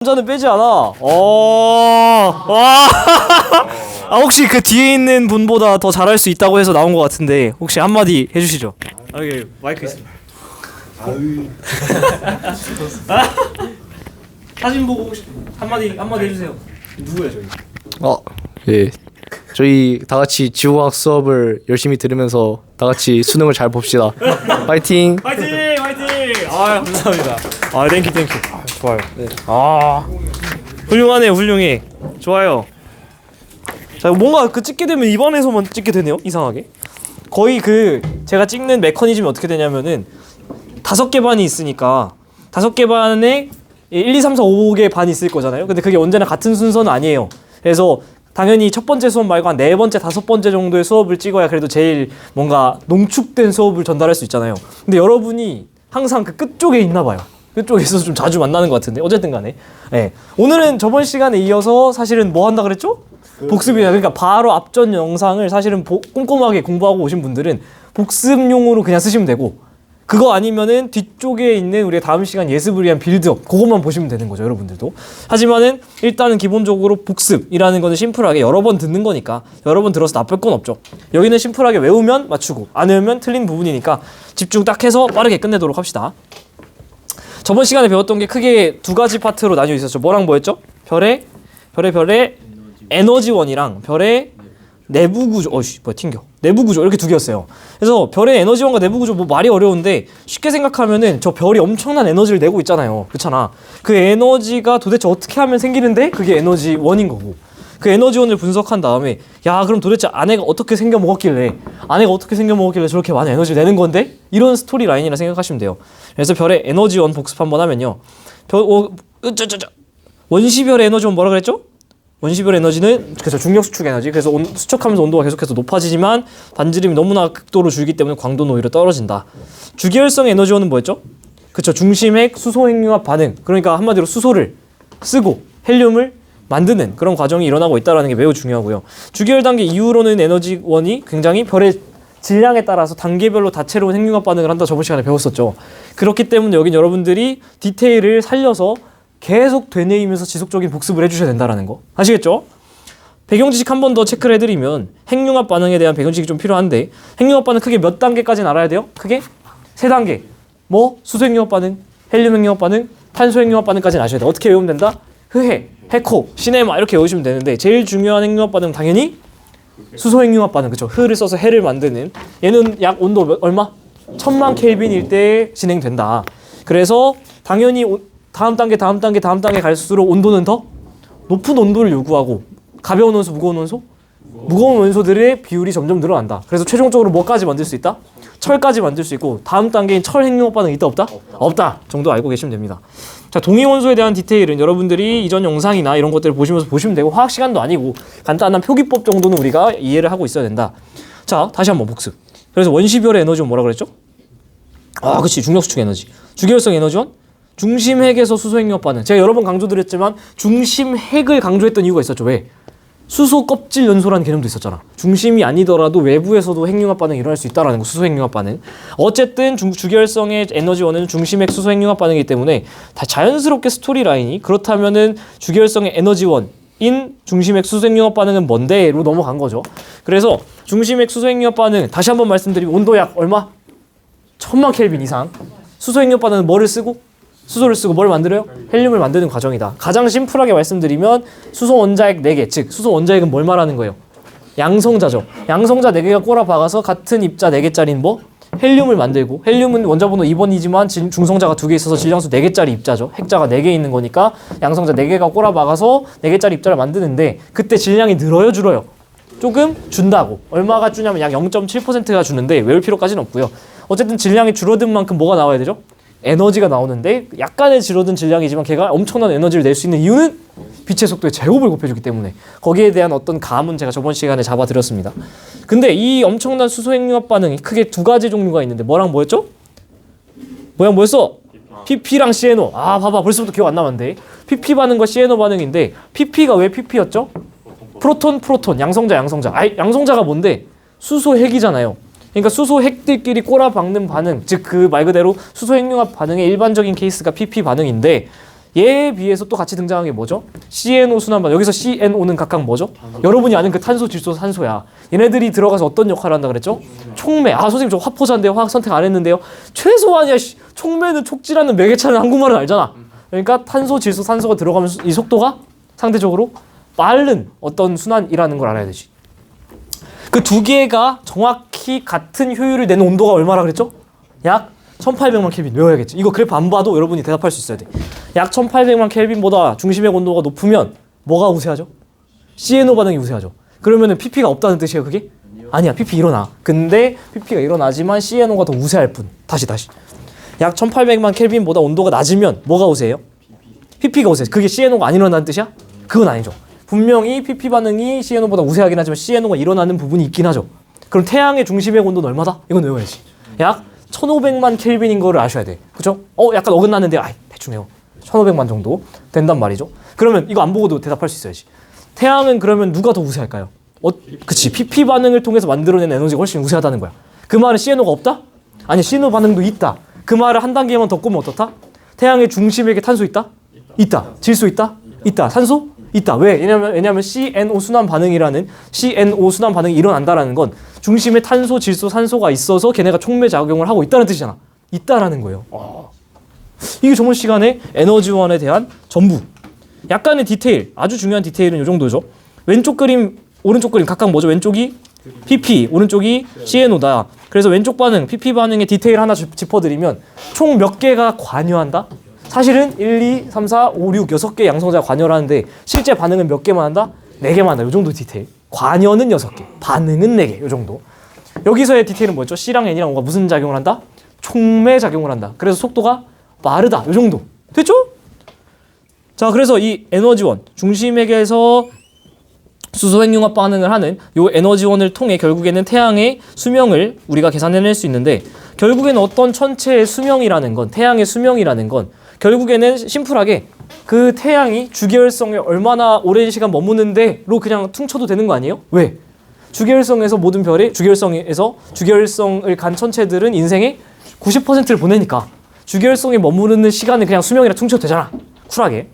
남자는 빼지 않아. 와. 아, 혹시 그 뒤에 있는 분보다 더 잘할 수 있다고 해서 나온 것 같은데 혹시 한마디 해주시죠. 아, 여기 마이크 있습니다. 사진 보고 혹시 한마디 해주세요. 누구야 저기? 예. 저희 다 같이 지구과학 수업을 열심히 들으면서 다 같이 수능을 잘 봅시다. 파이팅! 화이팅! 아, 감사합니다. 아, 땡큐. 아, 좋아요. 네. 아, 훌륭하네요, 훌륭해. 좋아요. 자, 뭔가 그 찍게 되면 입안에서만 찍게 되네요, 이상하게. 거의 그 제가 찍는 메커니즘이 어떻게 되냐면은 5개 반이 있으니까 5개 반에 1, 2, 3, 4, 5개 반이 있을 거잖아요. 근데 그게 언제나 같은 순서는 아니에요. 그래서 당연히 첫 번째 수업 말고 한 4번째, 5번째 정도의 수업을 찍어야 그래도 제일 뭔가 농축된 수업을 전달할 수 있잖아요. 근데 여러분이 항상 그 끝쪽에 있나 봐요. 그쪽에서 좀 자주 만나는 것 같은데 어쨌든 간에 네. 오늘은 저번 시간에 이어서 사실은 뭐 한다 그랬죠? 복습이냐. 그러니까 바로 앞전 영상을 사실은 꼼꼼하게 공부하고 오신 분들은 복습용으로 그냥 쓰시면 되고, 그거 아니면은 뒤쪽에 있는 우리 다음 시간 예습을 위한 빌드업 그것만 보시면 되는 거죠, 여러분들도. 하지만은 일단은 기본적으로 복습이라는 거는 심플하게 여러 번 듣는 거니까 여러 번 들어서 나쁠 건 없죠. 여기는 심플하게 외우면 맞추고 안 외우면 틀린 부분이니까 집중 딱 해서 빠르게 끝내도록 합시다. 저번 시간에 배웠던 게 크게 2가지 파트로 나뉘어 있었죠. 뭐랑 뭐였죠? 별의 에너지원이랑 별의 내부 구조. 내부 구조 이렇게 2개였어요. 그래서 별의 에너지원과 내부 구조 뭐 말이 어려운데 쉽게 생각하면은 저 별이 엄청난 에너지를 내고 있잖아요. 그렇잖아. 그 에너지가 도대체 어떻게 하면 생기는데 그게 에너지원인 거고. 그 에너지원을 분석한 다음에 야, 그럼 도대체 아내가 어떻게 생겨 먹었길래 저렇게 많은 에너지를 내는 건데? 이런 스토리 라인이라 생각하시면 돼요. 그래서 별의 에너지원 복습 한번 하면요. 원시별의 에너지원 뭐라 그랬죠? 원시별 에너지는 그래서 중력 수축 에너지. 그래서 수축하면서 온도가 계속해서 높아지지만 반지름이 너무나 극도로 줄기 때문에 광도는 오히려 떨어진다. 주기혈성 에너지원은 뭐였죠? 그쵸, 중심핵 수소핵융합 반응. 그러니까 한마디로 수소를 쓰고 헬륨을 만드는 그런 과정이 일어나고 있다는 게 매우 중요하고요. 주기열 단계 이후로는 에너지원이 굉장히 별의 질량에 따라서 단계별로 다채로운 핵융합 반응을 한다. 저번 시간에 배웠었죠. 그렇기 때문에 여긴 여러분들이 디테일을 살려서 계속 되뇌이면서 지속적인 복습을 해주셔야 된다는 거 아시겠죠? 배경 지식 한 번 더 체크를 해드리면 핵융합 반응에 대한 배경 지식이 좀 필요한데, 핵융합 반응 크게 몇 단계까지는 알아야 돼요? 크게 3단계. 뭐? 수소 핵융합 반응, 헬륨 핵융합 반응, 탄소 핵융합 반응까지는 아셔야 돼요. 어떻게 외우면 된다? 흐해, 해코, 시네마 이렇게 외우시면 되는데 제일 중요한 핵융합 반응은 당연히 수소 핵융합 반응. 그쵸? 흐를 써서 해를 만드는, 얘는 약 온도 얼마? 1000만 켈빈일 때 진행된다. 그래서 당연히 다음 단계 갈수록 온도는 더 높은 온도를 요구하고, 가벼운 원소, 무거운 원소? 무거운 원소들의 비율이 점점 늘어난다. 그래서 최종적으로 뭐까지 만들 수 있다? 철까지 만들 수 있고, 다음 단계인 철 핵융합 반응 있다 없다? 없다 정도 알고 계시면 됩니다. 자, 동위 원소에 대한 디테일은 여러분들이 이전 영상이나 이런 것들을 보시면서 보시면 되고, 화학 시간도 아니고 간단한 표기법 정도는 우리가 이해를 하고 있어야 된다. 자, 다시 한번 복습. 그래서 원시별의 에너지원 뭐라 그랬죠? 아, 그치, 중력 수축 에너지. 주기혈성 에너지원? 중심핵에서 수소핵융합 반응. 제가 여러 번 강조드렸지만 중심핵을 강조했던 이유가 있었죠. 왜? 수소 껍질 연소라는 개념도 있었잖아. 중심이 아니더라도 외부에서도 핵융합 반응이 일어날 수 있다는 거. 수소 핵융합 반응. 어쨌든 주기혈성의 에너지원은 중심핵 수소 핵융합 반응이기 때문에 다 자연스럽게 스토리 라인이, 그렇다면은 주기혈성의 에너지원인 중심핵 수소 핵융합 반응은 뭔데로 넘어간 거죠. 그래서 중심핵 수소 핵융합 반응 다시 한번 말씀드리면 온도 약 얼마? 1000만 켈빈 이상. 수소 핵융합 반응은 뭐를 쓰고? 수소를 쓰고 뭘 만들어요? 헬륨을 만드는 과정이다. 가장 심플하게 말씀드리면 수소 원자핵 4개, 즉 수소 원자핵은 뭘 말하는 거예요? 양성자죠. 양성자 4개가 꼬라박아서 같은 입자 4개짜리인 뭐? 헬륨을 만들고, 헬륨은 원자번호 2번이지만 중성자가 2개 있어서 질량수 4개짜리 입자죠. 핵자가 4개 있는 거니까 양성자 4개가 꼬라박아서 4개짜리 입자를 만드는데, 그때 질량이 늘어요, 줄어요? 조금 준다고. 얼마가 주냐면 약 0.7%가 주는데 외울 필요까지는 없고요. 어쨌든 질량이 줄어든 만큼 뭐가 나와야 되죠? 에너지가 나오는데, 약간의 줄어든 질량이지만 걔가 엄청난 에너지를 낼 수 있는 이유는 빛의 속도의 제곱을 곱해주기 때문에, 거기에 대한 어떤 감은 제가 저번 시간에 잡아드렸습니다. 근데 이 엄청난 수소 핵융합 반응이 크게 2가지 종류가 있는데 뭐랑 뭐였죠? 뭐였어? PP랑 CNO. 아, 봐봐, 벌써부터 기억 안 나는데. PP 반응과 CNO 반응인데, PP가 왜 PP였죠? 프로톤, 양성자. 양성자가 뭔데? 수소 핵이잖아요. 그러니까 수소 핵들끼리 꼬라박는 반응, 즉 그 말 그대로 수소 핵융합 반응의 일반적인 케이스가 PP 반응인데, 얘에 비해서 또 같이 등장한 게 뭐죠? CNO 순환반. 여기서 CNO는 각각 뭐죠? 여러분이 아는 그 탄소, 질소, 산소야. 얘네들이 들어가서 어떤 역할을 한다 그랬죠? 촉매. 아 선생님 저 화포자인데요. 화학 선택 안 했는데요. 최소한이야. 촉매는 촉질하는 매개차는 한국말은 알잖아. 그러니까 탄소, 질소, 산소가 들어가면 이 속도가 상대적으로 빠른 어떤 순환이라는 걸 알아야 되지. 그 두 개가 정확히 같은 효율을 내는 온도가 얼마라 그랬죠? 약 1800만 켈빈 외워야겠지. 이거 그래프 안 봐도 여러분이 대답할 수 있어야 돼. 약 1800만 켈빈보다 중심의 온도가 높으면 뭐가 우세하죠? CNO 반응이 우세하죠. 그러면은 PP가 없다는 뜻이에요, 그게? 아니야, PP 일어나. 근데 PP가 일어나지만 CNO가 더 우세할 뿐. 다시. 약 1800만 켈빈보다 온도가 낮으면 뭐가 우세해요? PP가 우세해. 그게 CNO가 안 일어나는 뜻이야? 그건 아니죠. 분명히 PP 반응이 CNO보다 우세하긴 하지만 CNO가 일어나는 부분이 있긴 하죠. 그럼 태양의 중심의 온도는 얼마다? 이건 외워야지. 약 1500만 켈빈인 거를 아셔야 돼. 그죠? 약간 어긋나는데 대충 해요. 1500만 정도 된단 말이죠. 그러면 이거 안 보고도 대답할 수 있어야지. 태양은 그러면 누가 더 우세할까요? 그치. PP 반응을 통해서 만들어낸 에너지가 훨씬 우세하다는 거야. 그 말은 CNO가 없다? 아니, CNO 반응도 있다. 그 말을 한 단계만 더 꼬면 어떻다? 태양의 중심에게 탄소 있다? 있다. 질소 있다? 있다. 산소? 있다. 왜? 왜냐면 CNO 순환 반응이라는 CNO 순환 반응이 일어난다라는 건 중심에 탄소, 질소, 산소가 있어서 걔네가 촉매 작용을 하고 있다는 뜻이잖아. 있다라는 거예요. 이게 저번 시간에 에너지원에 대한 전부. 약간의 디테일, 아주 중요한 디테일은 이 정도죠. 왼쪽 그림, 오른쪽 그림 각각 뭐죠? 왼쪽이 PP, 오른쪽이 CNO다. 그래서 왼쪽 반응, PP 반응의 디테일 하나 짚어드리면 총 몇 개가 관여한다? 사실은 1, 2, 3, 4, 5, 6, 6개 양성자가 관여를 하는데 실제 반응은 몇 개만 한다? 4개만 한다. 이 정도 디테일. 관여는 6개, 반응은 4개. 이 정도. 여기서의 디테일은 뭐였죠? C랑 N이랑 O가 무슨 작용을 한다? 촉매 작용을 한다. 그래서 속도가 빠르다. 이 정도. 됐죠? 자, 그래서 이 에너지원, 중심에게서 수소핵융합 반응을 하는 이 에너지원을 통해 결국에는 태양의 수명을 우리가 계산해낼 수 있는데 결국에는 어떤 천체의 수명이라는 건, 태양의 수명이라는 건 결국에는 심플하게 그 태양이 주계열성에 얼마나 오랜 시간 머무는데로 그냥 퉁쳐도 되는 거 아니에요? 왜? 주계열성에서 모든 별이 주계열성을 간 천체들은 인생의 90%를 보내니까 주계열성에 머무르는 시간을 그냥 수명이라 퉁쳐도 되잖아. 쿨하게.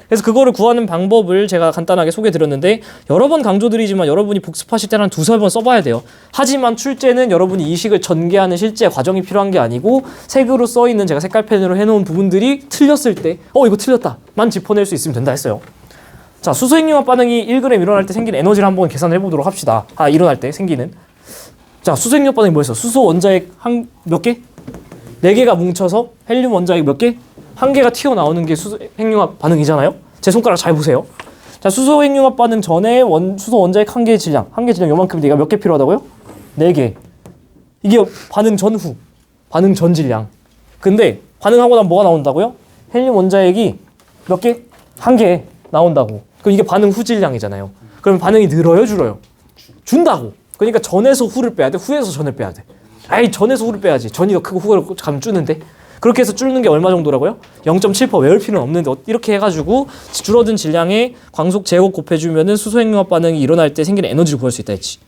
그래서 그거를 구하는 방법을 제가 간단하게 소개드렸는데 여러 번 강조드리지만 여러분이 복습하실 때는 한 2~3번 써봐야 돼요. 하지만 출제는 여러분이 이 식을 전개하는 실제 과정이 필요한 게 아니고 색으로 써있는 제가 색깔펜으로 해놓은 부분들이 틀렸을 때 이거 틀렸다 만 짚어낼 수 있으면 된다 했어요. 자, 수소핵융합 반응이 1g 일어날 때 생기는 에너지를 한번 계산을 해보도록 합시다. 일어날 때 생기는. 자, 수소핵융합 반응이 뭐였어? 수소 원자핵 몇 개? 4개가 뭉쳐서 헬륨 원자핵 몇 개? 1개가 튀어나오는 게 수소핵융합 반응이잖아요. 제 손가락 잘 보세요. 자, 수소핵융합 반응 전에 수소 원자핵 1개의 질량, 1개 질량 요만큼인데 얘가 몇 개 필요하다고요? 4개. 이게 반응 전후, 반응 전 질량. 근데 반응하고 나면 뭐가 나온다고요? 헬륨 원자핵이 몇 개? 1개 나온다고. 그럼 이게 반응 후 질량이잖아요. 그러면 반응이 늘어요, 줄어요? 준다고. 그러니까 전에서 후를 빼야 돼, 후에서 전을 빼야 돼. 전에서 후를 빼야지. 전이 더 크고 후가 가면 줄는데. 그렇게 해서 줄는 게 얼마 정도라고요? 0.7%. 외울 필요는 없는데 이렇게 해가지고 줄어든 질량의 광속 제곱 곱해주면은 수소핵융합 반응이 일어날 때 생기는 에너지를 구할 수 있다 했지.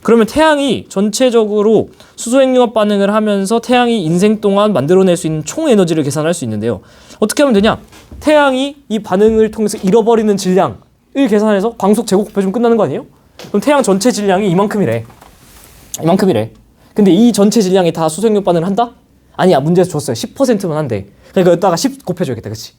그러면 태양이 전체적으로 수소핵융합 반응을 하면서 태양이 인생 동안 만들어낼 수 있는 총 에너지를 계산할 수 있는데요. 어떻게 하면 되냐? 태양이 이 반응을 통해서 잃어버리는 질량을 계산해서 광속 제곱 곱해주면 끝나는 거 아니에요? 그럼 태양 전체 질량이 이만큼이래. 근데 이 전체 질량이 다 수소핵융합 반응을 한다? 아니야, 문제에서 줬어요. 10%만 한대. 그러니까 여기다가 10 곱해줘야겠다, 그치?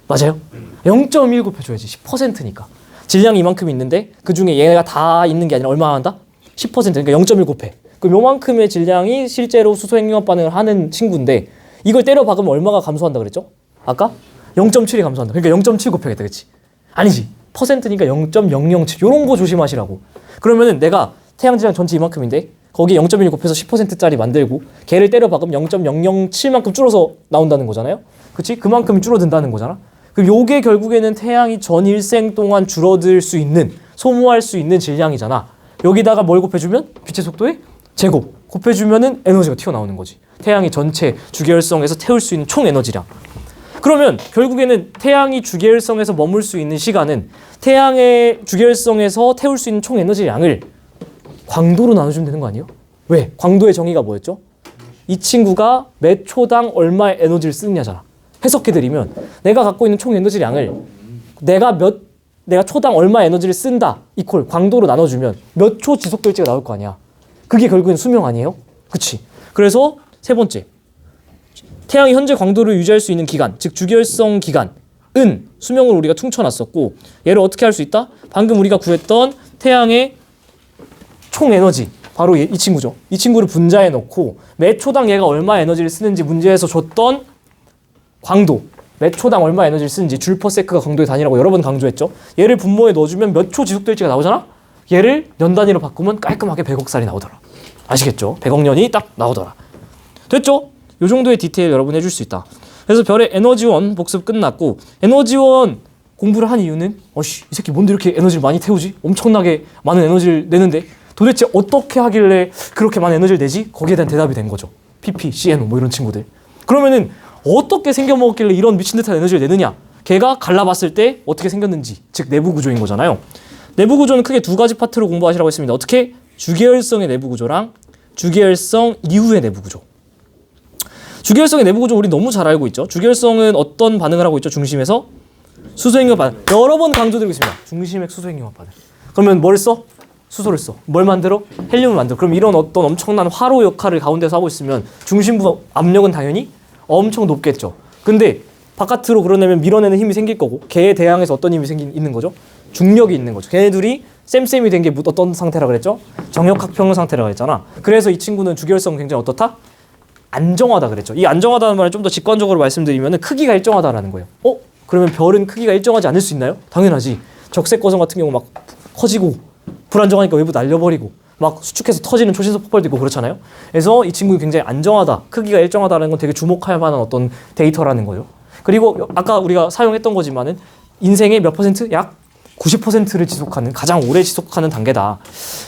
맞아요? 0.1 곱해줘야지. 10%니까. 질량이 이만큼 있는데 그 중에 얘가 다 있는 게 아니라 얼마 한다? 10%. 그러니까 0.1 곱해. 그럼 요만큼의 질량이 실제로 수소핵융합 반응을 하는 친구인데 이걸 때려 박으면 얼마가 감소한다 그랬죠? 아까? 0.7이 감소한다. 그러니까 0.7 곱해야겠다, 그치? 아니지. 퍼센트니까 0.007. 요런 거 조심하시라고. 그러면은 내가 태양 질량 전체 이만큼인데 거기에 0.1 곱해서 10%짜리 만들고 걔를 때려 박으면 0.007만큼 줄어서 나온다는 거잖아요. 그치? 그만큼 줄어든다는 거잖아. 그럼 요게 결국에는 태양이 전 일생 동안 줄어들 수 있는, 소모할 수 있는 질량이잖아. 여기다가 뭘 곱해주면? 빛의 속도의 제곱. 곱해주면은 에너지가 튀어나오는 거지. 태양이 전체 주계열성에서 태울 수 있는 총 에너지량. 그러면 결국에는 태양이 주계열성에서 머물 수 있는 시간은 태양의 주계열성에서 태울 수 있는 총 에너지량을 광도로 나눠주면 되는 거 아니에요? 왜? 광도의 정의가 뭐였죠? 이 친구가 몇 초당 얼마의 에너지를 쓰느냐잖아. 해석해드리면 내가 갖고 있는 총 에너지량을 내가 초당 얼마 에너지를 쓴다 이퀄 광도로 나눠주면 몇 초 지속될지가 나올 거 아니야. 그게 결국엔 수명 아니에요? 그치? 그래서 세 번째, 태양이 현재 광도를 유지할 수 있는 기간, 즉 주기혈성 기간은 수명을 우리가 퉁쳐놨었고, 얘를 어떻게 할 수 있다? 방금 우리가 구했던 태양의 총 에너지, 바로 이 친구죠. 이 친구를 분자해 놓고 매 초당 얘가 얼마 에너지를 쓰는지 문제에서 줬던 광도, 몇 초당 얼마 에너지를 쓰는지 줄퍼세크가 광도의 단위라고 여러 번 강조했죠. 얘를 분모에 넣어주면 몇 초 지속될지가 나오잖아. 얘를 년 단위로 바꾸면 깔끔하게 100억 살이 나오더라. 아시겠죠? 100억 년이 딱 나오더라. 됐죠? 요 정도의 디테일 여러분 해줄 수 있다. 그래서 별의 에너지원 복습 끝났고, 에너지원 공부를 한 이유는 이 새끼 뭔데 이렇게 에너지를 많이 태우지? 엄청나게 많은 에너지를 내는데 도대체 어떻게 하길래 그렇게 많은 에너지를 내지? 거기에 대한 대답이 된 거죠. PP, CNO 뭐 이런 친구들. 그러면은 어떻게 생겨먹었길래 이런 미친 듯한 에너지를 내느냐? 걔가 갈라봤을 때 어떻게 생겼는지, 즉 내부 구조인 거잖아요. 내부 구조는 크게 두 가지 파트로 공부하시라고 했습니다. 어떻게? 주계열성의 내부 구조랑 주계열성 이후의 내부 구조. 주계열성의 내부 구조 우리 너무 잘 알고 있죠. 주계열성은 어떤 반응을 하고 있죠? 중심에서 수소행유화 반응. 여러 번 강조드리고 있습니다. 중심액 수소행유화 반응. 그러면 뭘 써? 수소를 써. 뭘 만들어? 헬륨을 만들어. 그럼 이런 어떤 엄청난 화로 역할을 가운데서 하고 있으면 중심부 압력은 당연히 엄청 높겠죠. 근데 바깥으로 그러려면 밀어내는 힘이 생길 거고, 걔에 대항해서 어떤 힘이 있는 거죠? 중력이 있는 거죠. 걔네들이 쌤쌤이 된 게 어떤 상태라 그랬죠? 정역학평 상태라 그랬잖아. 그래서 이 친구는 주결성 굉장히 어떻다? 안정하다 그랬죠. 이 안정하다는 말을 좀 더 직관적으로 말씀드리면 크기가 일정하다라는 거예요. 그러면 별은 크기가 일정하지 않을 수 있나요? 당연하지. 적색 거성 같은 경우 막 커지고 불안정하니까 외부 날려버리고 막 수축해서 터지는 초신속 폭발도 있고 그렇잖아요. 그래서 이 친구는 굉장히 안정하다, 크기가 일정하다는 건 되게 주목할 만한 어떤 데이터라는 거예요. 그리고 아까 우리가 사용했던 거지만은 인생의 몇 퍼센트? 약 90%를 지속하는, 가장 오래 지속하는 단계다.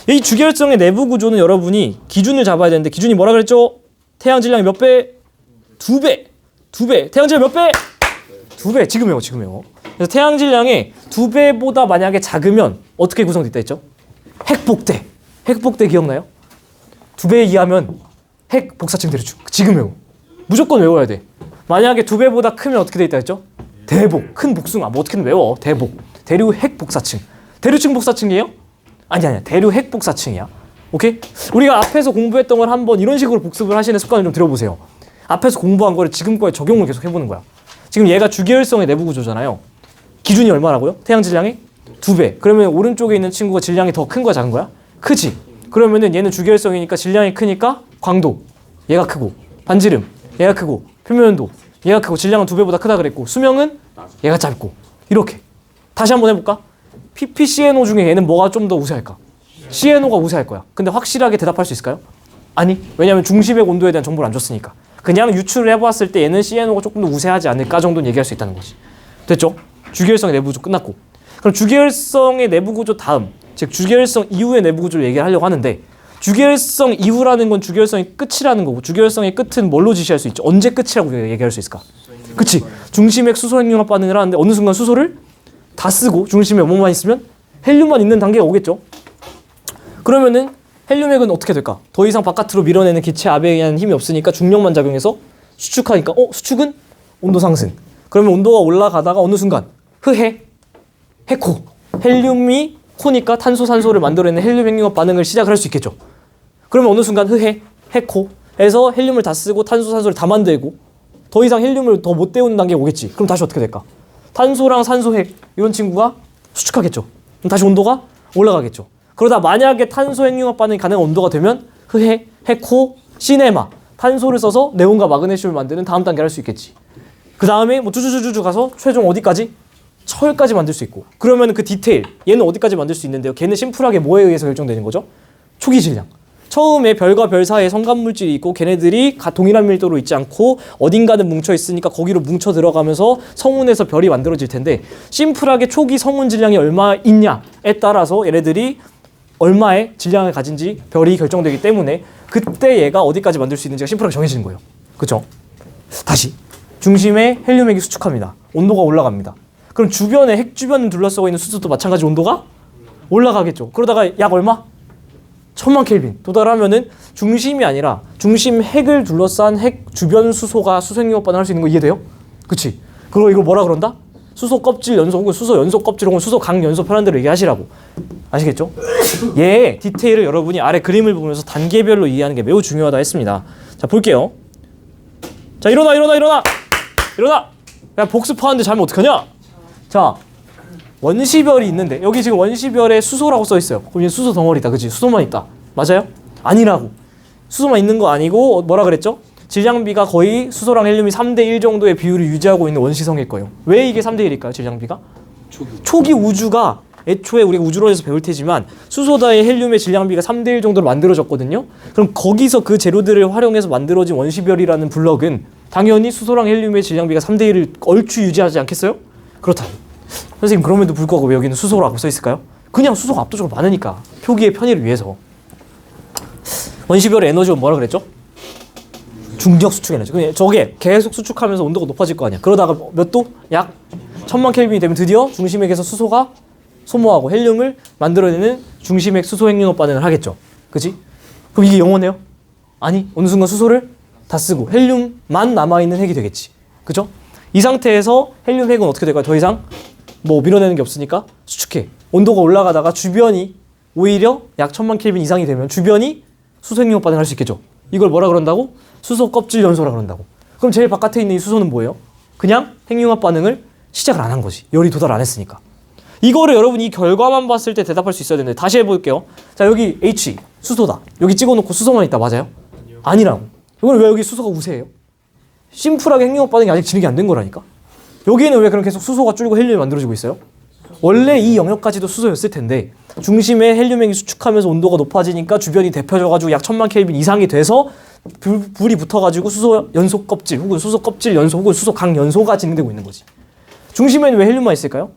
이 주결성의 내부 구조는 여러분이 기준을 잡아야 되는데, 기준이 뭐라 그랬죠? 태양 질량이 몇 배? 2배. 태양 질량 몇 배? 2배. 지금 외워. 그래서 태양 질량의 2배보다 만약에 작으면 어떻게 구성돼 있다 했죠? 핵복대. 핵복대 기억나요? 2배 이하면 핵 복사층 대류축. 지금 외워. 무조건 외워야 돼. 만약에 2배보다 크면 어떻게 돼 있다 했죠? 대복. 큰 복숭아. 뭐 어떻게든 외워. 대복. 대류 핵 복사층. 대류층 복사층이에요? 아니야. 대류 핵 복사층이야. 오케이? 우리가 앞에서 공부했던 걸 한번 이런 식으로 복습을 하시는 습관을 좀 들여보세요. 앞에서 공부한 거를 지금 거에 적용을 계속 해보는 거야. 지금 얘가 주계열성의 내부 구조잖아요. 기준이 얼마라고요? 태양 질량의 2배. 그러면 오른쪽에 있는 친구가 질량이 더 큰 거야, 작은 거야? 크지? 그러면은 얘는 주계열성이니까 질량이 크니까 광도 얘가 크고, 반지름 얘가 크고, 표면 온도 얘가 크고, 질량은 2배보다 크다 그랬고, 수명은 얘가 짧고. 이렇게 다시 한번 해볼까? PPCNO 중에 얘는 뭐가 좀 더 우세할까? CNO가 우세할 거야. 근데 확실하게 대답할 수 있을까요? 아니, 왜냐하면 중심의 온도에 대한 정보를 안 줬으니까. 그냥 유출을 해보았을 때 얘는 CNO가 조금 더 우세하지 않을까 정도는 얘기할 수 있다는 거지. 됐죠? 주계열성의 내부 구조 끝났고, 그럼 주계열성의 내부 구조 다음, 즉 주계열성 이후의 내부 구조를 얘기를 하려고 하는데, 주계열성 이후라는 건 주계열성의 끝이라는 거고, 주계열성의 끝은 뭘로 지시할 수 있죠? 언제 끝이라고 얘기할 수 있을까? 그치? 중심액 수소 핵융합 반응을 하는데 어느 순간 수소를 다 쓰고 중심에 뭐만 있으면 헬륨만 있는 단계가 오겠죠? 그러면은 헬륨액은 어떻게 될까? 더 이상 바깥으로 밀어내는 기체 압에 의한 힘이 없으니까 중력만 작용해서 수축하니까 수축은 온도 상승. 그러면 온도가 올라가다가 어느 순간 핵코. 헬륨이 코니까 탄소 산소를 만들어내는 헬륨 핵융합 반응을 시작을 할 수 있겠죠. 그러면 어느 순간 핵코에서 헬륨을 다 쓰고 탄소 산소를 다 만들고 더 이상 헬륨을 더 못 데우는 단계가 오겠지. 그럼 다시 어떻게 될까? 탄소랑 산소 핵 이런 친구가 수축하겠죠. 그럼 다시 온도가 올라가겠죠. 그러다 만약에 탄소 핵융합 반응이 가능한 온도가 되면 핵코, 시네마 탄소를 써서 네온과 마그네슘을 만드는 다음 단계를 할 수 있겠지. 그 다음에 뭐 쭈쭈쭈쭈 가서 최종 어디까지? 철까지 만들 수 있고. 그러면 그 디테일 얘는 어디까지 만들 수 있는데요? 걔는 심플하게 뭐에 의해서 결정되는 거죠? 초기 질량. 처음에 별과 별 사이에 성간물질이 있고 걔네들이 동일한 밀도로 있지 않고 어딘가는 뭉쳐 있으니까 거기로 뭉쳐 들어가면서 성운에서 별이 만들어질 텐데, 심플하게 초기 성운 질량이 얼마 있냐에 따라서 얘네들이 얼마의 질량을 가진지 별이 결정되기 때문에 그때 얘가 어디까지 만들 수 있는지가 심플하게 정해지는 거예요. 그렇죠? 다시 중심에 헬륨액이 수축합니다. 온도가 올라갑니다. 그럼 주변에 핵 주변을 둘러싸고 있는 수소도 마찬가지 온도가 올라가겠죠. 그러다가 약 얼마? 1000만 켈빈 도달하면은 중심이 아니라 중심 핵을 둘러싼 핵 주변 수소가 수소핵융합 반응을 할 수 있는 거 이해돼요? 그치? 그리고 이걸 뭐라 그런다? 수소 껍질 연소 혹은 수소 연소 껍질 혹은 수소 강 연소 편한 대로 얘기하시라고. 아시겠죠? 얘 디테일을 여러분이 아래 그림을 보면서 단계별로 이해하는 게 매우 중요하다 했습니다. 자, 볼게요. 자, 일어나. 야, 복습하는데 잘못 어떡하냐? 자, 원시별이 있는데 여기 지금 원시별에 수소라고 써 있어요. 그럼 얘 수소 덩어리다. 그치? 수소만 있다. 맞아요? 아니라고. 수소만 있는 거 아니고 뭐라 그랬죠? 질량비가 거의 수소랑 헬륨이 3대1 정도의 비율을 유지하고 있는 원시성일 거예요. 왜 이게 3대1일까요? 질량비가? 초기 우주가 애초에 우리가 우주론에서 배울 테지만 수소다의 헬륨의 질량비가 3대1 정도로 만들어졌거든요. 그럼 거기서 그 재료들을 활용해서 만들어진 원시별이라는 블럭은 당연히 수소랑 헬륨의 질량비가 3대1을 얼추 유지하지 않겠어요? 그렇다. 선생님, 그럼에도 불구하고 왜 여기는 수소라고 써 있을까요? 그냥 수소가 압도적으로 많으니까. 표기의 편의를 위해서. 원시별의 에너지가 뭐라 그랬죠? 중력 수축 에너지. 저게 계속 수축하면서 온도가 높아질 거 아니야. 그러다가 몇 도? 약 1000만 켈빈이 되면 드디어 중심액에서 수소가 소모하고 헬륨을 만들어내는 중심액 수소 핵융합 반응을 하겠죠. 그치? 그럼 이게 영원해요? 아니, 어느 순간 수소를 다 쓰고 헬륨만 남아있는 핵이 되겠지. 그죠? 이 상태에서 헬륨 핵은 어떻게 될까요? 더 이상 뭐 밀어내는 게 없으니까 수축해. 온도가 올라가다가 주변이 오히려 약 1000만 켈빈 이상이 되면 주변이 수소 핵융합 반응을 할 수 있겠죠. 이걸 뭐라 그런다고? 수소 껍질 연소라 그런다고. 그럼 제일 바깥에 있는 이 수소는 뭐예요? 그냥 핵융합 반응을 시작을 안 한 거지. 열이 도달 안 했으니까. 이거를 여러분이 이 결과만 봤을 때 대답할 수 있어야 되는데 다시 해볼게요. 자, 여기 H 수소다. 여기 찍어놓고 수소만 있다. 맞아요? 아니라고. 이건 왜 여기 수소가 우세해요? 심플하게 핵융합 반응이 아직 진행이 안 된 거라니까. 여기는 왜 그럼 계속 수소가 줄고 헬륨이 만들어지고 있어요? 원래 이 영역까지도 수소였을 텐데 중심에 헬륨액이 수축하면서 온도가 높아지니까 주변이 데펴져가지고 약 1000만 켈빈 이상이 돼서 불이 붙어가지고 수소 연소 껍질 혹은 수소 껍질 연소 혹은 수소 강 연소가 진행되고 있는 거지. 중심에는 왜 헬륨만 있을까요?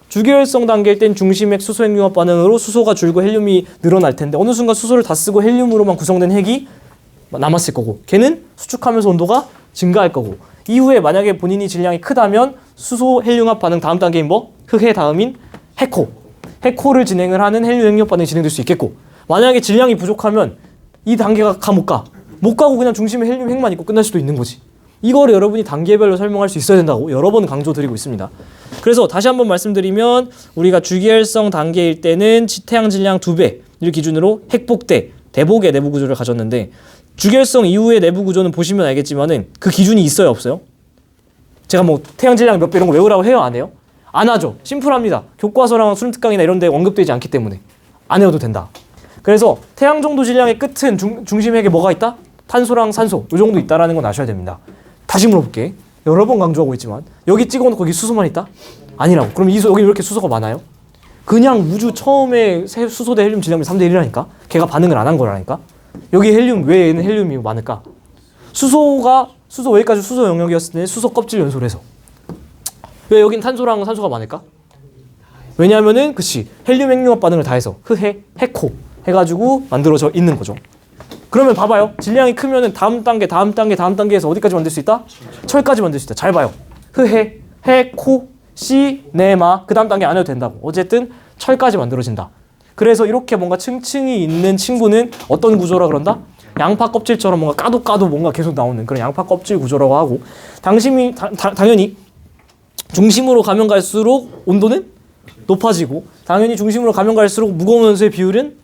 주계열성 단계일 땐 중심액 수소 핵융합 반응으로 수소가 줄고 헬륨이 늘어날 텐데 어느 순간 수소를 다 쓰고 헬륨으로만 구성된 핵이 남았을 거고 걔는 수축하면서 온도가 증가할 거고 이후에 만약에 본인이 질량이 크다면 수소 헬륨합 반응 다음 단계인 뭐? 흑해 다음인 해코를 진행을 하는 헬륨 핵융합 반응이 진행될 수 있겠고 만약에 질량이 부족하면 이 단계가 못 가고 그냥 중심에 헬륨 핵만 있고 끝날 수도 있는 거지. 이거를 여러분이 단계별로 설명할 수 있어야 된다고 여러 번 강조드리고 있습니다. 그래서 다시 한번 말씀드리면 우리가 주기혈성 단계일 때는 태양 질량 2배를 기준으로 핵복대, 대복의 내부 구조를 가졌는데 주기혈성 이후의 내부 구조는 보시면 알겠지만은 그 기준이 있어요, 없어요? 제가 뭐 태양 질량 몇 배 이런 거 외우라고 해요, 안 해요? 안 하죠. 심플합니다. 교과서랑 수능 특강이나 이런 데 언급되지 않기 때문에 안 해도 된다. 그래서 태양 정도 질량의 끝은 중심핵에 뭐가 있다? 탄소랑 산소 이 정도 있다라는 건 아셔야 됩니다. 다시 물어볼게. 여러 번 강조하고 있지만 여기 찍어놓고 거기 수소만 있다? 아니라고. 그럼 여기 왜 이렇게 수소가 많아요? 그냥 우주 처음에 수소 대 헬륨 질량이 3대 1이라니까? 걔가 반응을 안 한 거라니까? 여기 헬륨 왜 얘는 헬륨이 많을까? 수소 여기까지 수소 영역이었을 때 수소 껍질 연소를 해서 왜 여긴 탄소랑 산소가 많을까? 왜냐하면은 그치 헬륨 핵융합 반응을 다 해서 해코 해가지고 만들어져 있는 거죠. 그러면 봐봐요. 질량이 크면은 다음 단계에서 어디까지 만들 수 있다? 철까지 만들 수 있다. 잘 봐요. 해코, 시네마 그 다음 단계 안 해도 된다고. 어쨌든 철까지 만들어진다. 그래서 이렇게 뭔가 층층이 있는 친구는 어떤 구조라 그런다? 양파 껍질처럼 뭔가 까도 뭔가 계속 나오는 그런 양파 껍질 구조라고 하고 당연히 중심으로 가면 갈수록 온도는 높아지고 당연히 중심으로 가면 갈수록 무거운 원소의 비율은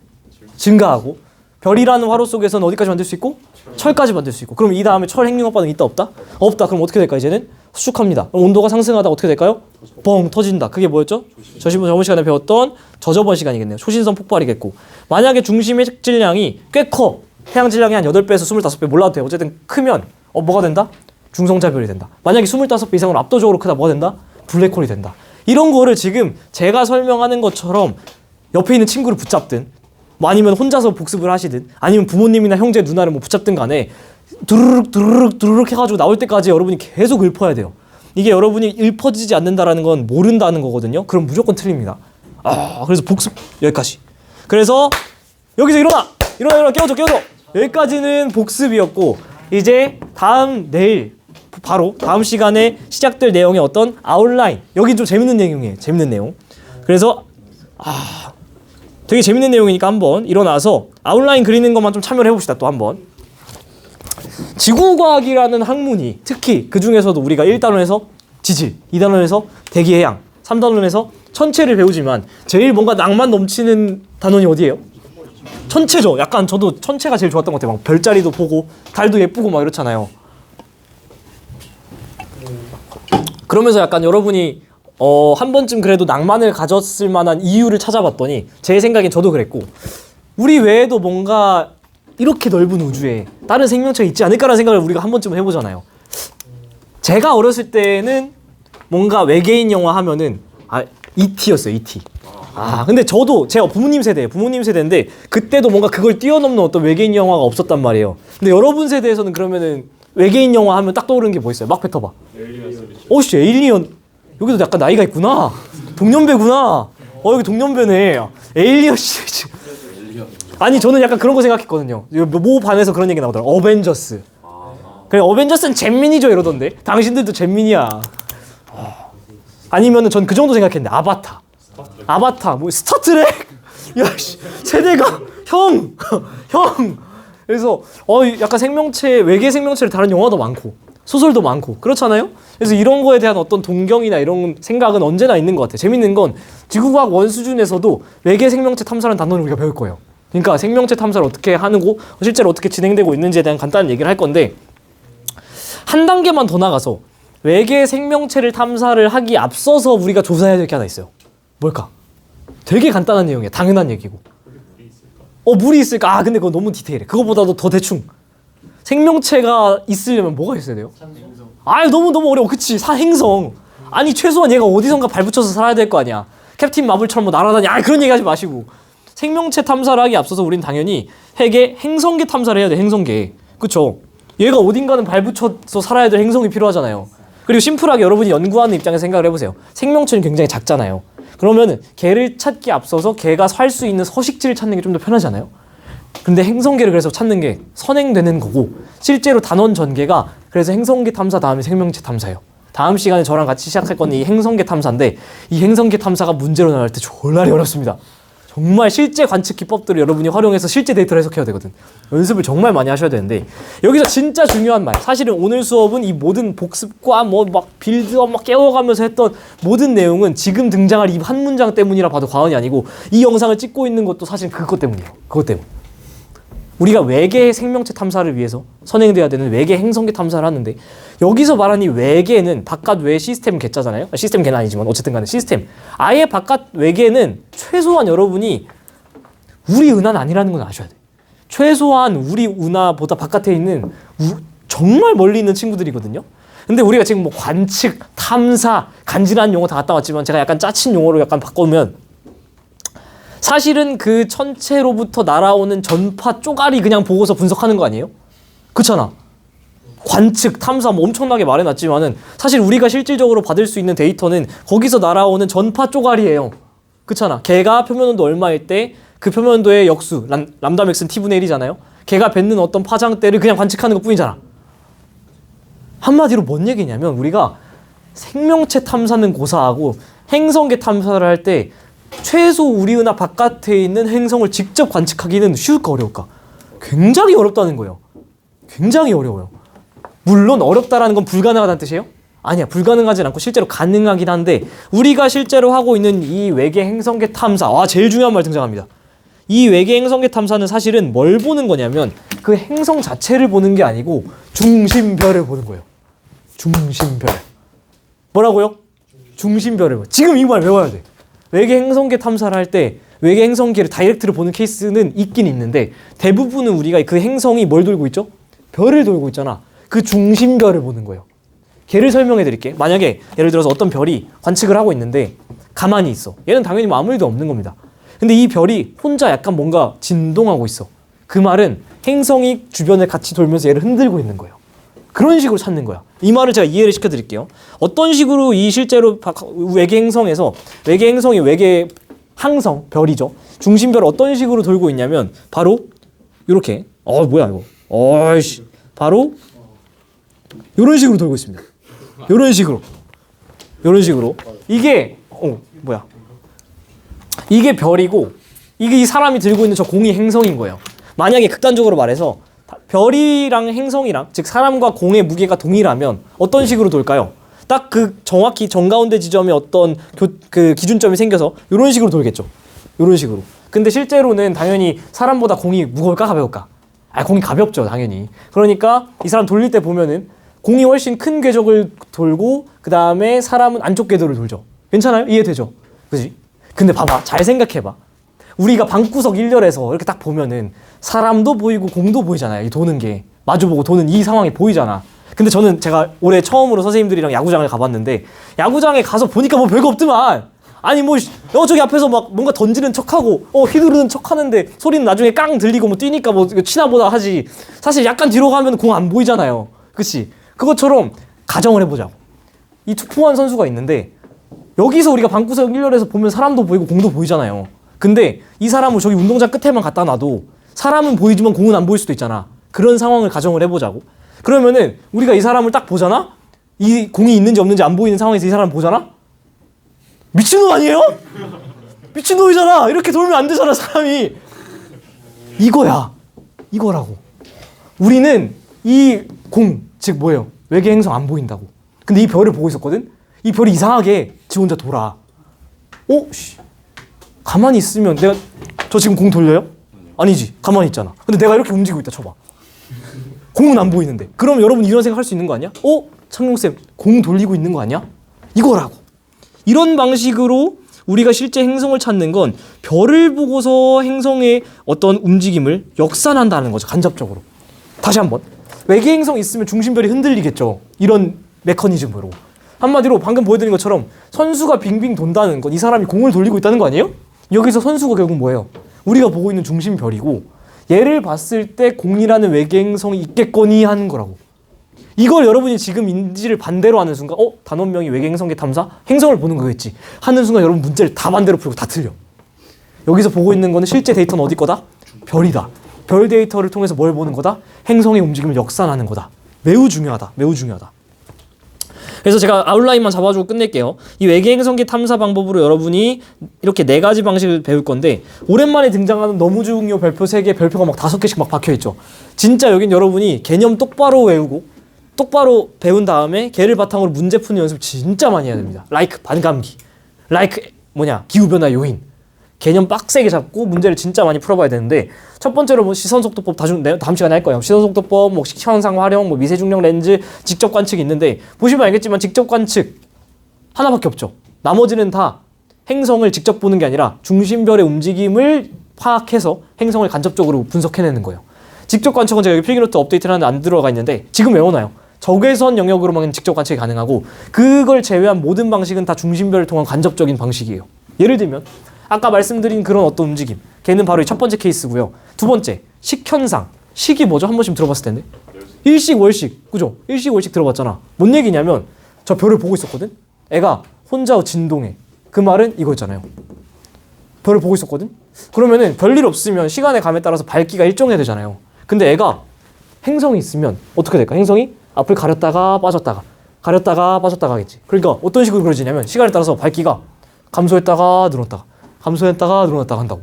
증가하고 별이라는 화로 속에서는 어디까지 만들 수 있고? 철까지 만들 수 있고 그럼 이 다음에 철 핵융합 반응이 있다 없다? 없다. 그럼 어떻게 될까 이제는? 수축합니다. 그럼 온도가 상승하다 어떻게 될까요? 뻥 터진다. 그게 뭐였죠? 저번 시간에 배웠던 저저번 시간이겠네요. 초신성 폭발이겠고 만약에 중심의 질량이 꽤 커. 태양 질량이 한 8배에서 25배 몰라도 돼. 어쨌든 크면 뭐가 된다? 중성자별이 된다. 만약에 25배 이상으로 압도적으로 크다 뭐가 된다? 블랙홀이 된다. 이런 거를 지금 제가 설명하는 것처럼 옆에 있는 친구를 붙잡든 뭐 아니면 혼자서 복습을 하시든 아니면 부모님이나 형제 누나를 뭐 붙잡든 간에 두루룩 해가지고 나올 때까지 여러분이 계속 읊어야 돼요. 이게 여러분이 읊어지지 않는다라는 건 모른다는 거거든요. 그럼 무조건 틀립니다. 그래서 복습 여기까지. 그래서 여기서 일어나 깨워줘. 여기까지는 복습이었고 이제 내일 바로 다음 시간에 시작될 내용의 어떤 아웃라인 여기 좀 재밌는 내용이에요. 재밌는 내용. 그래서 되게 재밌는 내용이니까 한번 일어나서 아웃라인 그리는 것만 좀 참여를 해봅시다. 또 한번 지구과학이라는 학문이 특히 그 중에서도 우리가 1단원에서 지질, 2단원에서 대기해양, 3단원에서 천체를 배우지만 제일 뭔가 낭만 넘치는 단원이 어디예요? 천체죠. 약간 저도 천체가 제일 좋았던 것 같아요. 막 별자리도 보고 달도 예쁘고 막 이렇잖아요. 그러면서 약간 여러분이 한 번쯤 그래도 낭만을 가졌을 만한 이유를 찾아봤더니 제 생각엔 저도 그랬고 우리 외에도 뭔가 이렇게 넓은 우주에 다른 생명체가 있지 않을까라는 생각을 우리가 한 번쯤은 해보잖아요. 제가 어렸을 때는 뭔가 외계인 영화 하면은 E.T.였어요. E.T. 근데 저도 제가 부모님 세대인데 그때도 뭔가 그걸 뛰어넘는 어떤 외계인 영화가 없었단 말이에요. 근데 여러분 세대에서는 그러면은 외계인 영화 하면 딱 떠오르는 게 뭐 있어요? 막 뱉어봐. 오씨 에일리언. 여기도 약간 나이가 있구나. 동년배구나. 여기 동년배네. 에일리언 씨. 아니 저는 약간 그런 거 생각했거든요. 모 반에서 그런 얘기 나오더라고. 어벤져스. 그래 어벤져스는 잼민이죠 이러던데. 당신들도 잼민이야. 아니면은 전 그 정도 생각했는데 아바타 뭐 스타트랙. 야씨 세대가 형. 그래서 약간 외계 생명체를 다룬 영화도 많고 소설도 많고 그렇잖아요. 그래서 이런 거에 대한 어떤 동경이나 이런 생각은 언제나 있는 것 같아요. 재밌는 건 지구과학 원 수준에서도 외계 생명체 탐사라는 단어를 우리가 배울 거예요. 그러니까 생명체 탐사를 어떻게 하고 실제로 어떻게 진행되고 있는지에 대한 간단한 얘기를 할 건데 한 단계만 더 나가서 외계 생명체를 탐사를 하기 앞서서 우리가 조사해야 될 게 하나 있어요. 뭘까? 되게 간단한 내용이야. 당연한 얘기고. 물이 있을까? 근데 그거 너무 디테일해. 그거보다도 더 대충. 생명체가 있으려면 뭐가 있어야 돼요? 너무 어려워. 그치? 행성. 아니 최소한 얘가 어디선가 발붙여서 살아야 될 거 아니야. 캡틴 마블처럼 뭐 날아다니. 그런 얘기 하지 마시고. 생명체 탐사를 하기 앞서서 우린 당연히 행성계 탐사를 해야 돼. 행성계. 그쵸? 얘가 어딘가는 발붙여서 살아야 될 행성이 필요하잖아요. 그리고 심플하게 여러분이 연구하는 입장에서 생각을 해보세요. 생명체는 굉장히 작잖아요. 그러면은 걔를 찾기 앞서서 걔가 살 수 있는 서식지를 찾는 게 좀 더 편하지 않아요? 근데 행성계를 그래서 찾는 게 선행되는 거고 실제로 단원 전개가 그래서 행성계 탐사 다음에 생명체 탐사예요. 다음 시간에 저랑 같이 시작할 건 이 행성계 탐사인데 이 행성계 탐사가 문제로 나올 때 졸라리 어렵습니다. 정말 실제 관측 기법들을 여러분이 활용해서 실제 데이터를 해석해야 되거든. 연습을 정말 많이 하셔야 되는데 여기서 진짜 중요한 말. 사실은 오늘 수업은 이 모든 복습과 막 빌드업 막 깨워가면서 했던 모든 내용은 지금 등장할 이 한 문장 때문이라 봐도 과언이 아니고 이 영상을 찍고 있는 것도 사실 그것 때문이에요. 그것 때문에. 우리가 외계 생명체 탐사를 위해서 선행돼야 되는 외계 행성계 탐사를 하는데 여기서 말하는 이 외계는 바깥 외 시스템 개짜잖아요. 시스템 개는 아니지만 어쨌든 간에 시스템. 아예 바깥 외계는 최소한 여러분이 우리 은하는 아니라는 건 아셔야 돼. 최소한 우리 은하보다 바깥에 있는 정말 멀리 있는 친구들이거든요. 근데 우리가 지금 뭐 관측, 탐사, 간지난 용어 다 갖다 왔지만 제가 약간 짜친 용어로 약간 바꾸면 사실은 그 천체로부터 날아오는 전파 쪼가리 그냥 보고서 분석하는 거 아니에요? 그렇잖아. 관측, 탐사 뭐 엄청나게 말해놨지만은 사실 우리가 실질적으로 받을 수 있는 데이터는 거기서 날아오는 전파 쪼가리예요. 그렇잖아. 걔가 표면온도 얼마일 때 그 표면온도의 역수 람다 맥스는 t분의 1이잖아요. 걔가 뱉는 어떤 파장대를 그냥 관측하는 것 뿐이잖아. 한마디로 뭔 얘기냐면 우리가 생명체 탐사는 고사하고 행성계 탐사를 할 때 최소 우리 은하 바깥에 있는 행성을 직접 관측하기는 쉬울까 어려울까? 굉장히 어렵다는 거예요. 굉장히 어려워요. 물론 어렵다라는 건 불가능하다는 뜻이에요? 아니야. 불가능하진 않고 실제로 가능하긴 한데 우리가 실제로 하고 있는 이 외계 행성계 탐사 제일 중요한 말 등장합니다. 이 외계 행성계 탐사는 사실은 뭘 보는 거냐면 그 행성 자체를 보는 게 아니고 중심별을 보는 거예요. 중심별. 뭐라고요? 중심별을. 지금 이 말 외워야 돼. 외계 행성계 탐사를 할 때 외계 행성계를 다이렉트로 보는 케이스는 있긴 있는데 대부분은 우리가 그 행성이 뭘 돌고 있죠? 별을 돌고 있잖아. 그 중심별을 보는 거예요. 걔를 설명해 드릴게. 만약에 예를 들어서 어떤 별이 관측을 하고 있는데 가만히 있어. 얘는 당연히 뭐 아무 일도 없는 겁니다. 근데 이 별이 혼자 약간 뭔가 진동하고 있어. 그 말은 행성이 주변을 같이 돌면서 얘를 흔들고 있는 거예요. 그런 식으로 찾는 거야. 이 말을 제가 이해를 시켜드릴게요. 어떤 식으로 이 실제로 외계 행성에서 외계 행성이 외계 항성 별이죠. 중심별을 어떤 식으로 돌고 있냐면 바로 이렇게 뭐야 이거 바로 이런 식으로 돌고 있습니다. 이런 식으로 이게 이게 별이고 이게 이 사람이 들고 있는 저 공이 행성인 거예요. 만약에 극단적으로 말해서 별이랑 행성이랑 즉 사람과 공의 무게가 동일하면 어떤 식으로 돌까요? 딱 그 정확히 정가운데 지점에 어떤 그 기준점이 생겨서 이런 식으로 돌겠죠. 이런 식으로. 근데 실제로는 당연히 사람보다 공이 무거울까 가벼울까? 공이 가볍죠, 당연히. 그러니까 이 사람 돌릴 때 보면은 공이 훨씬 큰 궤적을 돌고 그 다음에 사람은 안쪽 궤도를 돌죠. 괜찮아요? 이해되죠? 그지? 근데 봐봐, 잘 생각해봐. 우리가 방구석 1열에서 이렇게 딱 보면은 사람도 보이고 공도 보이잖아요. 이 도는 게 마주보고 도는 이 상황이 보이잖아. 근데 저는 제가 올해 처음으로 선생님들이랑 야구장을 가봤는데 야구장에 가서 보니까 뭐 별거 없더만. 아니 뭐 저기 앞에서 막 뭔가 던지는 척하고 휘두르는 척하는데 소리는 나중에 깡 들리고 뭐 뛰니까 뭐 치나보다 하지. 사실 약간 뒤로 가면 공 안 보이잖아요. 그치? 그것처럼 가정을 해보자고. 이 투포한 선수가 있는데 여기서 우리가 방구석 1열에서 보면 사람도 보이고 공도 보이잖아요. 근데 이 사람을 저기 운동장 끝에만 갖다 놔도 사람은 보이지만 공은 안 보일 수도 있잖아. 그런 상황을 가정을 해보자고. 그러면은 우리가 이 사람을 딱 보잖아? 이 공이 있는지 없는지 안 보이는 상황에서 이 사람을 보잖아? 미친놈 아니에요? 미친놈이잖아. 이렇게 돌면 안 되잖아, 사람이. 이거야. 이거라고. 우리는 이 공, 즉 뭐예요? 외계 행성 안 보인다고. 근데 이 별을 보고 있었거든? 이 별이 이상하게 지 혼자 돌아. 가만히 있으면 저 지금 공 돌려요? 아니지. 가만히 있잖아. 근데 내가 이렇게 움직이고 있다 쳐봐. 공은 안 보이는데. 그럼 여러분 이런 생각 할 수 있는 거 아니야? 창룡쌤, 공 돌리고 있는 거 아니야? 이거라고. 이런 방식으로 우리가 실제 행성을 찾는 건 별을 보고서 행성의 어떤 움직임을 역산한다는 거죠. 간접적으로. 다시 한번. 외계 행성 있으면 중심별이 흔들리겠죠. 이런 메커니즘으로. 한마디로 방금 보여드린 것처럼 선수가 빙빙 돈다는 건 이 사람이 공을 돌리고 있다는 거 아니에요? 여기서 선수가 결국 뭐예요? 우리가 보고 있는 중심별이고 얘를 봤을 때 공이라는 외계 행성이 있겠거니 하는 거라고. 이걸 여러분이 지금 인지를 반대로 하는 순간 단원명이 외계 행성계 탐사? 행성을 보는 거겠지 하는 순간 여러분 문제를 다 반대로 풀고 다 틀려. 여기서 보고 있는 거는 실제 데이터는 어디 거다? 별이다. 별 데이터를 통해서 뭘 보는 거다? 행성의 움직임을 역산하는 거다. 매우 중요하다. 매우 중요하다. 그래서 제가 아웃라인만 잡아주고 끝낼게요. 이 외계 행성계 탐사 방법으로 여러분이 이렇게 4가지 방식을 배울 건데 오랜만에 등장하는 너무 중요 별표 3개, 별표가 막 5개씩 막 박혀있죠. 진짜 여긴 여러분이 개념 똑바로 외우고 똑바로 배운 다음에 걔를 바탕으로 문제 푸는 연습 진짜 많이 해야 됩니다. like 반감기, like 기후변화 요인. 개념 빡세게 잡고 문제를 진짜 많이 풀어봐야 되는데 첫 번째로 뭐 시선속도법 다음 시간에 할 거예요. 시선속도법, 뭐 현상 활용, 뭐 미세중력 렌즈, 직접 관측이 있는데 보시면 알겠지만 직접 관측 하나밖에 없죠. 나머지는 다 행성을 직접 보는 게 아니라 중심별의 움직임을 파악해서 행성을 간접적으로 분석해내는 거예요. 직접 관측은 제가 여기 필기노트 업데이트를 하는데 안 들어가 있는데 지금 외워놔요. 적외선 영역으로만 직접 관측이 가능하고 그걸 제외한 모든 방식은 다 중심별을 통한 간접적인 방식이에요. 예를 들면 아까 말씀드린 그런 어떤 움직임. 걔는 바로 이 첫 번째 케이스고요. 두 번째, 식현상. 식이 뭐죠? 한 번씩 들어봤을 텐데. 일식, 월식. 그죠? 일식, 월식 들어봤잖아. 뭔 얘기냐면 저 별을 보고 있었거든? 애가 혼자 진동해. 그 말은 이거였잖아요. 별을 보고 있었거든? 그러면은 별일 없으면 시간의 감에 따라서 밝기가 일정해야 되잖아요. 근데 애가 행성이 있으면 어떻게 될까? 행성이 앞을 가렸다가 빠졌다가 가렸다가 빠졌다가 하겠지. 그러니까 어떤 식으로 그려지냐면 시간에 따라서 밝기가 감소했다가 늘었다가 감소했다가 늘어났다가 한다고.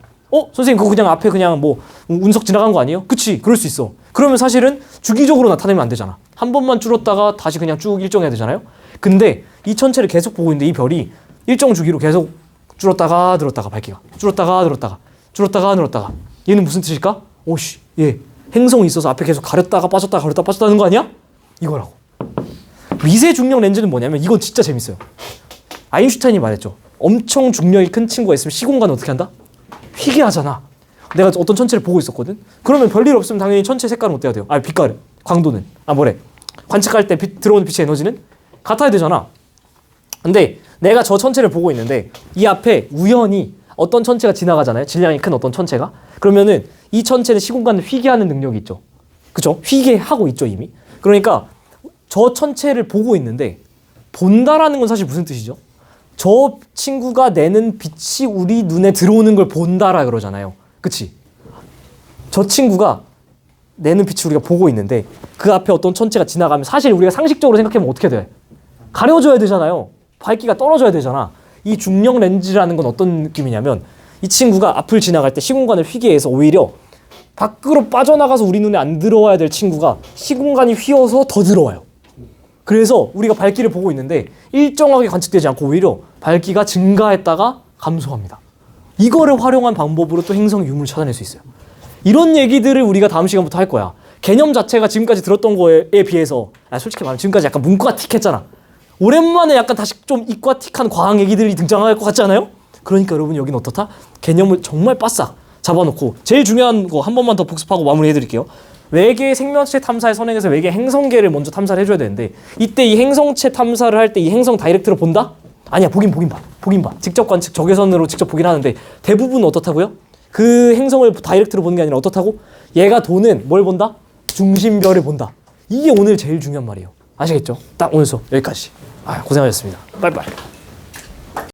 선생님 그거 그냥 앞에 그냥 뭐 운석 지나간 거 아니에요? 그치, 그럴 수 있어. 그러면 사실은 주기적으로 나타내면 안 되잖아. 한 번만 줄었다가 다시 그냥 쭉 일정해야 되잖아요. 근데 이 천체를 계속 보고 있는데 이 별이 일정 주기로 계속 줄었다가 늘었다가 밝기가 줄었다가 늘었다가 줄었다가 늘었다가. 얘는 무슨 뜻일까? 오씨, 얘 행성이 있어서 앞에 계속 가렸다가 빠졌다가 가렸다가 빠졌다 하는 거 아니야? 이거라고. 미세 중력 렌즈는 뭐냐면 이건 진짜 재밌어요. 아인슈타인이 말했죠. 엄청 중력이 큰 친구가 있으면 시공간을 어떻게 한다? 휘게 하잖아. 내가 어떤 천체를 보고 있었거든? 그러면 별일 없으면 당연히 천체 색깔은 어때야 돼요? 빛깔은. 광도는. 관측할 때 들어오는 빛의 에너지는 같아야 되잖아. 근데 내가 저 천체를 보고 있는데 이 앞에 우연히 어떤 천체가 지나가잖아요. 질량이 큰 어떤 천체가. 그러면은 이 천체는 시공간을 휘게 하는 능력이 있죠. 그쵸? 휘게 하고 있죠, 이미. 그러니까 저 천체를 보고 있는데 본다라는 건 사실 무슨 뜻이죠? 저 친구가 내는 빛이 우리 눈에 들어오는 걸 본다라 그러잖아요. 그치? 저 친구가 내는 빛을 우리가 보고 있는데 그 앞에 어떤 천체가 지나가면 사실 우리가 상식적으로 생각해보면 어떻게 돼? 가려져야 되잖아요. 밝기가 떨어져야 되잖아. 이 중력 렌즈라는 건 어떤 느낌이냐면 이 친구가 앞을 지나갈 때 시공간을 휘게 해서 오히려 밖으로 빠져나가서 우리 눈에 안 들어와야 될 친구가 시공간이 휘어서 더 들어와요. 그래서 우리가 밝기를 보고 있는데 일정하게 관측되지 않고 오히려 밝기가 증가했다가 감소합니다. 이거를 활용한 방법으로 또 행성 유물을 찾아낼 수 있어요. 이런 얘기들을 우리가 다음 시간부터 할 거야. 개념 자체가 지금까지 들었던 거에 비해서 솔직히 말하면 지금까지 약간 문과틱했잖아. 오랜만에 약간 다시 좀 이과틱한 과학 얘기들이 등장할 것 같지 않아요? 그러니까 여러분 여기는 어떻다? 개념을 정말 바싹 잡아놓고 제일 중요한 거 한 번만 더 복습하고 마무리해드릴게요. 외계 생명체 탐사의 선행에서 외계 행성계를 먼저 탐사를 해줘야 되는데 이때 이 행성체 탐사를 할 때 이 행성 다이렉트로 본다? 아니야, 보긴 봐. 직접 관측 적외선으로 직접 보긴 하는데 대부분 어떻다고요? 그 행성을 다이렉트로 보는 게 아니라 어떻다고? 얘가 도는 뭘 본다? 중심별을 본다. 이게 오늘 제일 중요한 말이에요. 아시겠죠? 딱 오늘 수업 여기까지. 고생하셨습니다. 빠이빠이.